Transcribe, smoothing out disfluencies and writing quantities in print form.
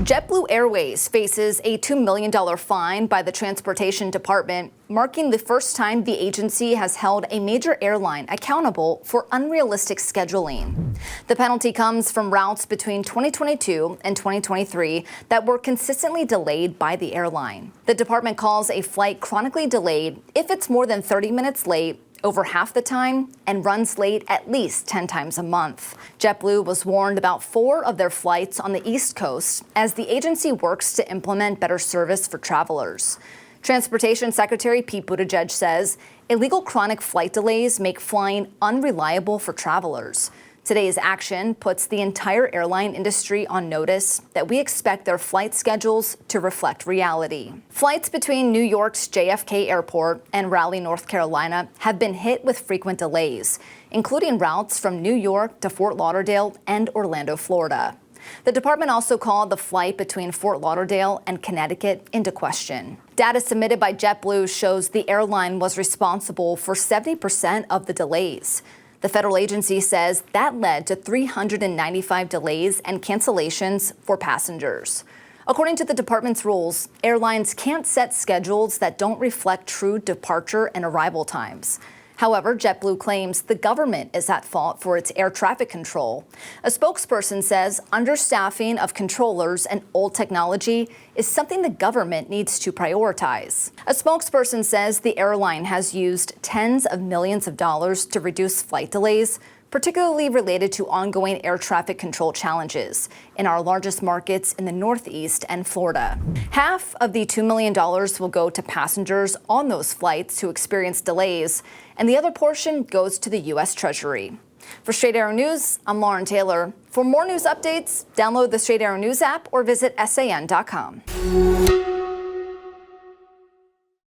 JetBlue Airways faces a $2 million fine by the Transportation Department, marking the first time the agency has held a major airline accountable for unrealistic scheduling. The penalty comes from routes between 2022 and 2023 that were consistently delayed by the airline. The department calls a flight chronically delayed if it's more than 30 minutes late, over half the time, and runs late at least 10 times a month. JetBlue was warned about 4 of their flights on the East Coast as the agency works to implement better service for travelers. Transportation Secretary Pete Buttigieg says illegal chronic flight delays make flying unreliable for travelers. Today's action puts the entire airline industry on notice that we expect their flight schedules to reflect reality. Flights between New York's JFK Airport and Raleigh, North Carolina have been hit with frequent delays, including routes from New York to Fort Lauderdale and Orlando, Florida. The department also called the flight between Fort Lauderdale and Connecticut into question. Data submitted by JetBlue shows the airline was responsible for 70% of the delays. The federal agency says that led to 395 delays and cancellations for passengers. According to the department's rules, airlines can't set schedules that don't reflect true departure and arrival times. However, JetBlue claims the government is at fault for its air traffic control. A spokesperson says understaffing of controllers and old technology is something the government needs to prioritize. A spokesperson says the airline has used tens of millions of dollars to reduce flight delays, particularly related to ongoing air traffic control challenges in our largest markets in the Northeast and Florida. Half of the $2 million will go to passengers on those flights who experience delays, and the other portion goes to the U.S. Treasury. For Straight Arrow News, I'm Lauren Taylor. For more news updates, download the Straight Arrow News app or visit san.com.